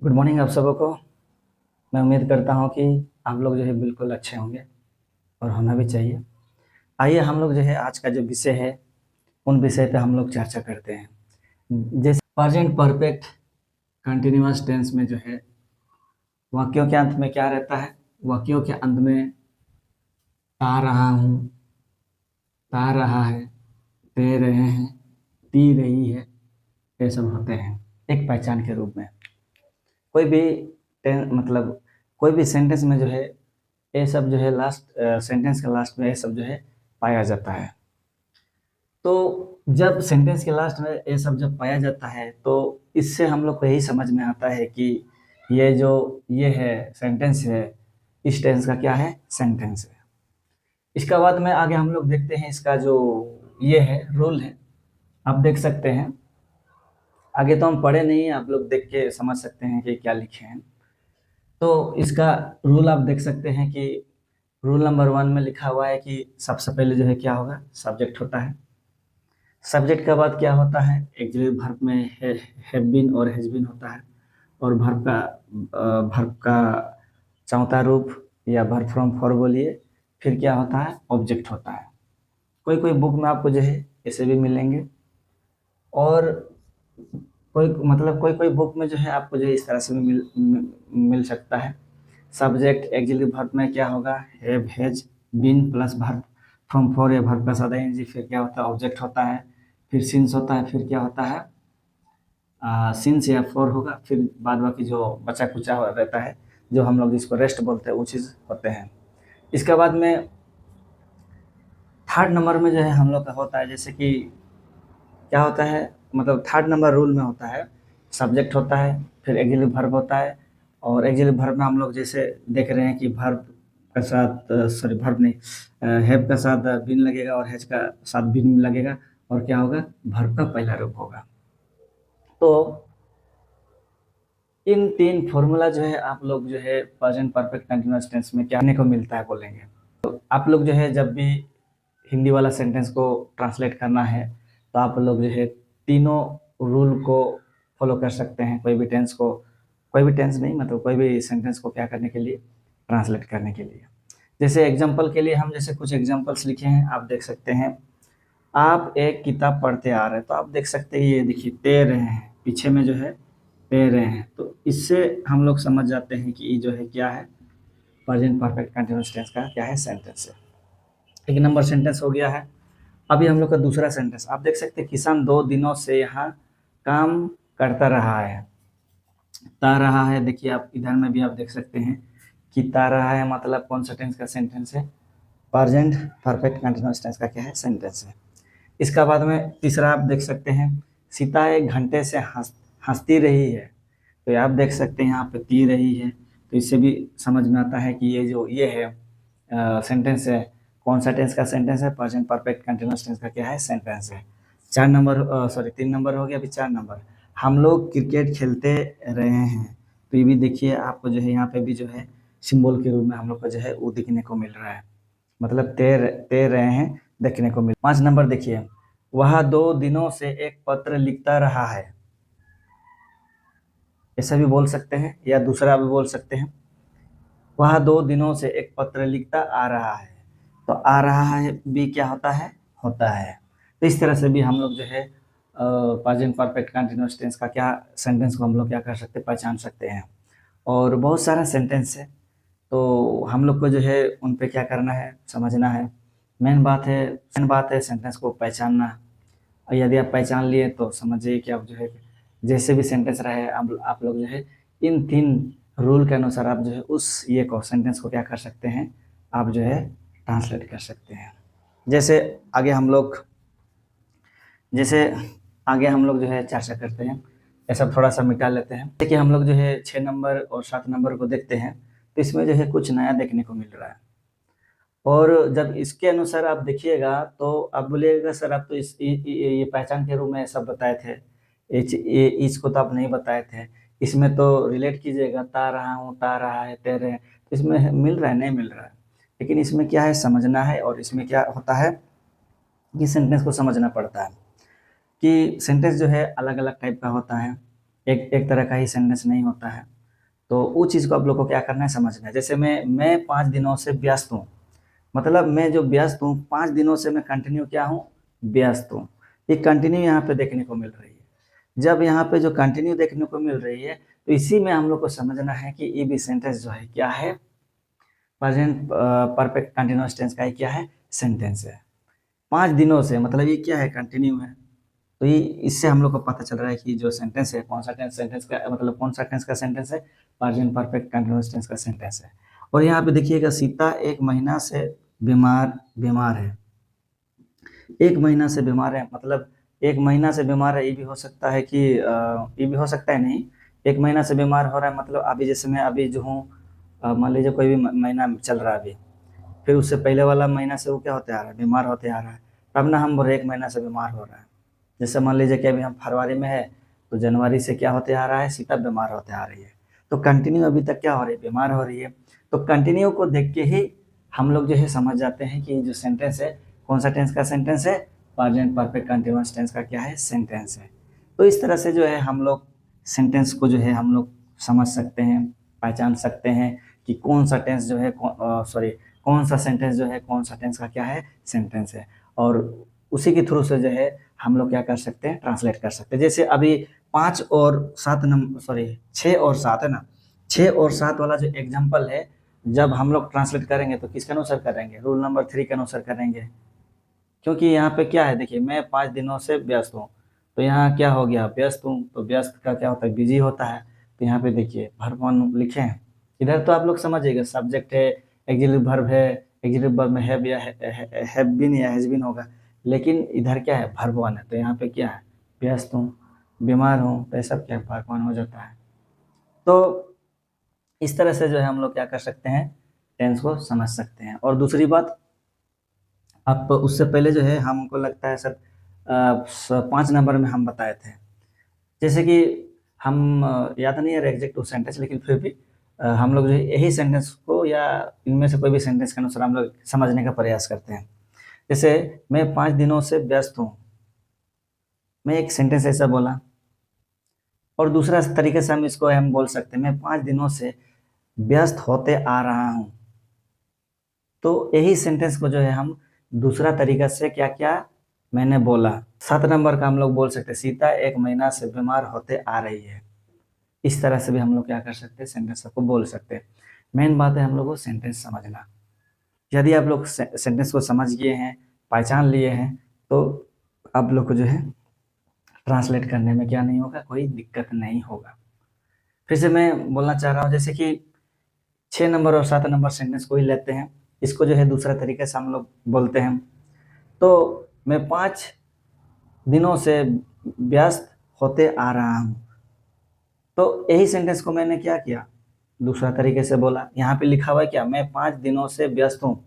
Good morning आप सबों को। मैं उम्मीद करता हूँ कि आप लोग जो है बिल्कुल अच्छे होंगे और होना भी चाहिए। आइए हम लोग जो है आज का जो विषय है उन विषय पे हम लोग चर्चा करते हैं। जैसे प्रेजेंट परफेक्ट कंटिन्यूअस टेंस में जो है वाक्यों के अंत में क्या रहता है? वाक्यों के अंत में ता रहा हूँ, ता रहा है, दे रहे हैं, दी रही है, ये सब होते हैं एक पहचान के रूप में। कोई भी मतलब कोई भी सेंटेंस में जो है ये सब जो है लास्ट सेंटेंस के लास्ट में ये सब जो है पाया जाता है। तो जब सेंटेंस के लास्ट में ये सब जब पाया जाता है तो इससे हम लोग को यही समझ में आता है कि ये है सेंटेंस है, इस टेंस का क्या है? सेंटेंस है। इसका बाद में आगे हम लोग देखते हैं इसका जो ये है रूल है, आप देख सकते हैं। आगे तो हम पढ़े नहीं, आप लोग देख के समझ सकते हैं कि क्या लिखे हैं। तो इसका रूल आप देख सकते हैं कि रूल नंबर 1 में लिखा हुआ है कि सबसे पहले जो है क्या होगा? सब्जेक्ट होता है। सब्जेक्ट के बाद क्या होता है? एक्सिलरी वर्ब में हैव बीन और हैज बीन होता है। और वर्ब का चौथा रूप या वर्ब फ्रॉम फॉर बोलिए, फिर क्या होता है? ऑब्जेक्ट होता है। कोई कोई बुक में आपको जो है ऐसे भी मिलेंगे और कोई कोई बुक में जो है आपको जो है इस तरह से भी मिल सकता है। सब्जेक्ट एक्सिलरी वर्ब में क्या होगा? Have, has, been plus verb form four या वर्ब का सादा एनजी, फिर क्या होता है? ऑब्जेक्ट होता है, फिर सिंस होता है, फिर क्या होता है? सिंस या फॉर होगा, फिर बाद बाकी जो बचा कुचा रहता है जो हम लोग जिसको रेस्ट बोलते हैं वो चीज़ होते हैं। इसके बाद में थर्ड नंबर में जो है हम लोग का होता है, जैसे कि क्या होता है, मतलब थर्ड नंबर रूल में होता है सब्जेक्ट होता है, फिर एक्सिलरी वर्ब होता है। और एक्सिलरी वर्ब में हम लोग जैसे देख रहे हैं कि वर्ब का साथ सॉरी वर्ब नहीं, हैव का साथ बीन लगेगा और हैज का साथ बीन लगेगा और क्या होगा? वर्ब का पहला रूप होगा। तो इन तीन फॉर्मूला जो है आप लोग जो है प्रेजेंट परफेक्ट कंटीन्यूअस टेंस में क्या करने को मिलता है बोलेंगे। तो आप लोग जो है जब भी हिंदी वाला सेंटेंस को ट्रांसलेट करना है तो आप लोग जो है तीनों रूल को फॉलो कर सकते हैं। कोई भी टेंस नहीं, मतलब कोई भी सेंटेंस को क्या करने के लिए? ट्रांसलेट करने के लिए। जैसे एग्जांपल के लिए हम जैसे कुछ एग्जांपल्स लिखे हैं, आप देख सकते हैं। आप एक किताब पढ़ते आ रहे हैं तो आप देख सकते हैं, ये देखिए तैर रहे हैं, पीछे में जो है तैर रहे हैं। तो इससे हम लोग समझ जाते हैं कि ये जो है क्या है? प्रेजेंट परफेक्ट कंटीन्यूअस टेंस का क्या है? सेंटेंस है। एक नंबर सेंटेंस हो गया है। अभी हम लोग का दूसरा सेंटेंस आप देख सकते हैं, किसान 2 दिनों से यहाँ काम करता रहा है। ता रहा है, देखिए आप इधर में भी आप देख सकते हैं कि ता रहा है मतलब कौन सा टेंस का सेंटेंस है? प्रेजेंट परफेक्ट कंटीन्यूअस टेंस का क्या है? सेंटेंस है। इसका बाद में तीसरा आप देख सकते हैं, सीता 1 घंटे से हंसती रही है। तो ये आप देख सकते हैं यहाँ पे ती रही है, तो इससे भी समझ में आता है कि ये जो ये है सेंटेंस है, कौन सा टेंस का सेंटेंस है? प्रेजेंट परफेक्ट कंटीन्यूअस टेंस का क्या है? सेंटेंस है। 3 नंबर हो गया, अभी 4 नंबर। हम लोग क्रिकेट खेलते रहे हैं। तो ये भी देखिए आपको जो है यहाँ पे भी जो है सिंबल के रूप में हम लोग को जो है वो दिखने को मिल रहा है, मतलब तैर तैर रहे हैं देखने को मिल। 5 नंबर देखिए, वह 2 दिनों से एक पत्र लिखता रहा है। ऐसा भी बोल सकते हैं या दूसरा भी बोल सकते हैं, वह 2 दिनों से एक पत्र लिखता आ रहा है। तो आ रहा है भी क्या होता है? होता है। तो इस तरह से भी हम लोग जो है प्रेजेंट परफेक्ट कंटीन्यूअस टेंस का क्या सेंटेंस को हम लोग क्या कर सकते हैं? पहचान सकते हैं। और बहुत सारा सेंटेंस है, तो हम लोग को जो है उन पे क्या करना है? समझना है। मेन बात है सेंटेंस को पहचानना। और यदि आप पहचान लिए तो समझिए कि आप जो है जैसे भी सेंटेंस रहे आप लोग जो है इन 3 रूल के अनुसार आप जो है उस ये को सेंटेंस को क्या कर सकते हैं? आप जो है ट्रांसलेट कर सकते हैं। जैसे आगे हम लोग जैसे आगे हम लोग जो है चर्चा करते हैं, ये सब थोड़ा सा मिटा लेते हैं। देखिए हम लोग जो है 6 नंबर और 7 नंबर को देखते हैं तो इसमें जो है कुछ नया देखने को मिल रहा है। और जब इसके अनुसार आप देखिएगा तो आप बोलिएगा सर आप तो ये पहचान के रूप में सब बताए थे, इसको तो आप नहीं बताए थे। इसमें तो रिलेट कीजिएगा, ता रहा हूँ, ता रहा है, तैर रहे हैं, तो इसमें मिल रहा है नहीं मिल रहा है। लेकिन इसमें क्या है? समझना है। और इसमें क्या होता है कि सेंटेंस को समझना पड़ता है कि सेंटेंस जो है अलग अलग टाइप का होता है। एक एक तरह का ही सेंटेंस नहीं होता है। तो वो चीज़ को आप लोग को क्या करना है, समझना है। जैसे मैं 5 दिनों से व्यस्त हूँ, मतलब मैं जो व्यस्त हूँ 5 दिनों से मैं कंटिन्यू क्या हूँ, व्यस्त हूँ। ये कंटिन्यू यहाँ पे देखने को मिल रही है। जब यहाँ पे जो कंटिन्यू देखने को मिल रही है तो इसी में हम लोग को समझना है कि ये भी सेंटेंस जो है क्या है, प्रेजेंट परफेक्ट कंटिन्यूअस टेंस का ही क्या है, सेंटेंस है। 5 दिनों से मतलब ये क्या है, कंटिन्यू है। तो ये इससे हम लोग को पता चल रहा है कि जो सेंटेंस है कौन सा टेंस, सेंटेंस का मतलब कौन सा टेंस का सेंटेंस है, प्रेजेंट परफेक्ट कंटीन्यूअस टेंस का सेंटेंस है। और यहाँ पे देखिएगा सीता 1 महीना से बीमार बीमार है। 1 महीना से बीमार है मतलब 1 महीना से बीमार है, ये भी हो सकता है कि ये भी हो सकता है नहीं, 1 महीना से बीमार हो रहा है मतलब अभी जैसे मैं अभी जो हूँ मान लीजिए कोई भी महीना चल रहा है अभी, फिर उससे पहले वाला महीना से वो क्या होते आ रहा है, बीमार होते आ रहा है। तब ना हम बोल रहे 1 महीना से बीमार हो रहा है। जैसे मान लीजिए कि अभी हम फरवरी में है, तो जनवरी से क्या होते आ रहा है, सीता बीमार होते आ रही है। तो कंटिन्यू अभी तक क्या हो रही है, बीमार हो रही है। तो कंटिन्यू को देख के ही हम लोग जो है समझ जाते हैं कि जो सेंटेंस है कौन सा टेंस का सेंटेंस है, प्रेजेंट परफेक्ट कंटीन्यूअस टेंस का क्या है, सेंटेंस है। तो इस तरह से जो है हम लोग सेंटेंस को जो है हम लोग समझ सकते हैं, पहचान सकते हैं कि कौन सा टेंस जो है कौन सा सेंटेंस जो है कौन सा टेंस का क्या है, सेंटेंस है। और उसी के थ्रू से जो है हम लोग क्या कर सकते हैं, ट्रांसलेट कर सकते हैं। जैसे अभी 5 और 7 नंबर 6 और 7 है ना, 6 और 7 वाला जो एग्जाम्पल है, जब हम लोग ट्रांसलेट करेंगे तो किसके अनुसार करेंगे, रूल नंबर 3 के अनुसार करेंगे। क्योंकि यहाँ पे क्या है, देखिए मैं 5 दिनों से व्यस्त हूँ, तो यहाँ क्या हो गया, व्यस्त हूँ, तो व्यस्त का क्या होता है, बिजी होता है। तो यहाँ पे देखिए वर्ब वन लिखे हैं, इधर तो आप लोग समझिएगा सब्जेक्ट है, एक्सिलरी वर्ब है, एक्सिलरी वर्ब में हैव या हैव बीन या हैज बीन होगा। लेकिन इधर क्या है, वर्ब वन है, तो यहाँ पे क्या है, व्यस्त हूँ, बीमार हूँ, तो ये सब क्या वर्ब वन हो जाता है। तो इस तरह से जो है हम लोग क्या कर सकते हैं, टेंस को समझ सकते हैं। और दूसरी बात, आप उससे पहले जो है हमको लगता है सर 5 नंबर में हम बताए थे, जैसे कि हम याद नहीं है एग्जैक्ट वो सेंटेंस, लेकिन फिर भी हम लोग जो है यही सेंटेंस को या इनमें से कोई भी सेंटेंस के अनुसार हम लोग समझने का प्रयास करते हैं। जैसे मैं 5 दिनों से व्यस्त हूँ, मैं एक सेंटेंस ऐसा बोला। और दूसरा तरीके से हम इसको हम बोल सकते हैं, मैं 5 दिनों से व्यस्त होते आ रहा हूँ। तो यही सेंटेंस को जो है हम दूसरा तरीका से क्या क्या मैंने बोला, 7 नंबर का हम लोग बोल सकते हैं, सीता 1 महीना से बीमार होते आ रही है। इस तरह से भी हम लोग क्या कर सकते हैं, सेंटेंस को बोल सकते हैं। मेन बात है हम लोग को सेंटेंस समझना। यदि आप लोग सेंटेंस को समझ गए हैं, पहचान लिए हैं, तो आप लोग को जो है ट्रांसलेट करने में क्या नहीं होगा, कोई दिक्कत नहीं होगा। फिर से मैं बोलना चाह रहा हूँ, जैसे कि 6 नंबर और 7 नंबर सेंटेंस को ही लेते हैं, इसको जो है दूसरा तरीके से हम लोग बोलते हैं। तो मैं 5 दिनों से व्यस्त होते आ रहा हूँ, तो यही सेंटेंस को मैंने क्या किया, दूसरा तरीके से बोला। यहाँ पे लिखा हुआ है क्या, मैं 5 दिनों से व्यस्त हूँ,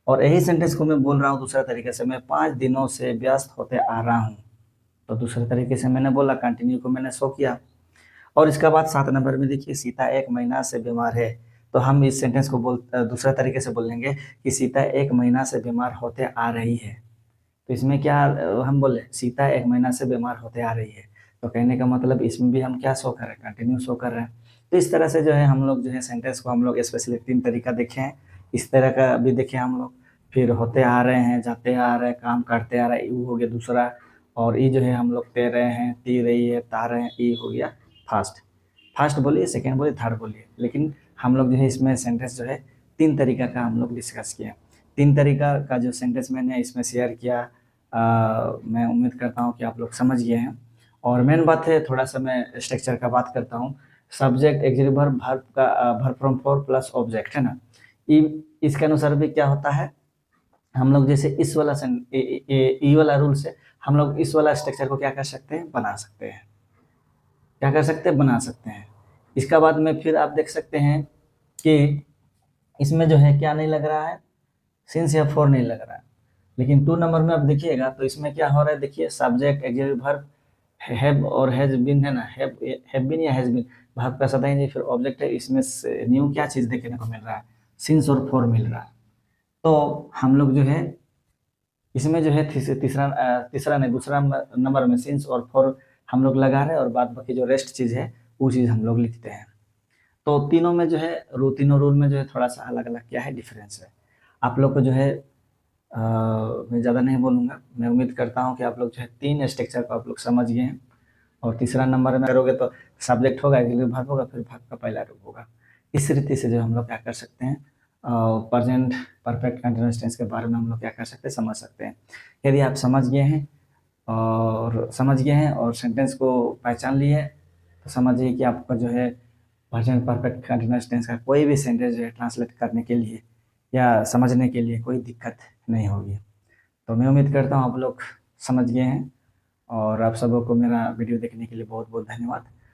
और यही सेंटेंस को मैं बोल रहा हूँ दूसरा तरीके से, मैं 5 दिनों से व्यस्त होते आ रहा हूँ। तो दूसरे तरीके से मैंने बोला, कंटिन्यू को मैंने शो किया। और इसके बाद 7 नंबर में देखिए, सीता 1 महीना से बीमार है, तो हम इस सेंटेंस को दूसरा तरीके से बोलेंगे कि सीता 1 महीना से बीमार होते आ रही है। तो इसमें क्या हम बोले, सीता 1 महीना से बीमार होते आ रही है। तो कहने का मतलब इसमें भी हम क्या शो कर रहे हैं, कंटिन्यू शो कर रहे हैं। तो इस तरह से जो है हम लोग जो है सेंटेंस को हम लोग स्पेशली 3 तरीका देखे हैं, इस तरह का भी देखे हम लोग। फिर होते आ रहे हैं, जाते आ रहे हैं, काम करते आ रहे हैं, यू हो गया दूसरा। और ई जो है हम लोग तैर रहे हैं, ती रही है, ता रहे हैं, ई हो गया फास्ट। फास्ट बोलिए, सेकेंड बोलिए, थर्ड बोलिए, लेकिन हम लोग जो है इसमें सेंटेंस जो है 3 तरीका का हम लोग डिस्कस किया। 3 तरीका का जो सेंटेंस मैंने इसमें शेयर किया, मैं उम्मीद करता हूँ कि आप लोग समझ गए हैं। और मेन बात है, थोड़ा सा मैं स्ट्रक्चर का बात करता हूँ। सब्जेक्ट एक्सिलरी वर्ब वर्ब का verb from four plus object है ना, इसके अनुसार भी क्या होता है, हम लोग जैसे इस वाला ई वाला रूल से हम लोग इस वाला स्ट्रक्चर को क्या कर सकते हैं, बना सकते हैं। क्या कर सकते हैं, बना सकते हैं। इसका बाद में फिर आप देख सकते हैं कि इसमें जो है क्या नहीं लग रहा है, सिंस या फॉर नहीं लग रहा है। लेकिन 2 नंबर में आप देखिएगा तो इसमें क्या हो रहा है, देखिए सब्जेक्ट एक्सिलरी वर्ब हैव और हैज बीन है ना, हैव बीन या हैज बीन, वर्ब का सदा ही नहीं, फिर ऑब्जेक्ट है। इसमें न्यू क्या चीज देखने को मिल रहा है, सिंस और फॉर मिल रहा है। तो हम लोग जो है इसमें जो है तीसरा तीसरा नहीं, दूसरा नंबर में सिंस और फॉर हम लोग लगा रहे हैं और बाद बाकी जो रेस्ट चीज़ है वो चीज़ हम लोग लिखते हैं। तो तीनों में जो है तीनों रूल में जो है थोड़ा सा अलग अलग क्या है डिफरेंस है। आप लोग को जो है मैं ज़्यादा नहीं बोलूँगा, मैं उम्मीद करता हूँ कि आप लोग जो है तीन स्ट्रक्चर को आप लोग समझ गए हैं। और तीसरा नंबर में करोगे तो सब्जेक्ट होगा, अगले भाग होगा, फिर भाग का पहला रूप होगा। इस रीति से जो हम लोग क्या कर सकते हैं, प्रेजेंट परफेक्ट कंटिन्यूअस टेंस के बारे में हम लोग क्या कर सकते हैं, समझ सकते हैं। यदि आप समझ गए हैं और सेंटेंस को पहचान लिए हैं, तो समझिए कि आपका जो है प्रेजेंट परफेक्ट कंटिन्यूअस टेंस का कोई भी सेंटेंस जो है ट्रांसलेट करने के लिए या समझने के लिए कोई दिक्कत नहीं होगी। तो मैं उम्मीद करता हूँ आप लोग समझ गए हैं, और आप सबों को मेरा वीडियो देखने के लिए बहुत बहुत धन्यवाद।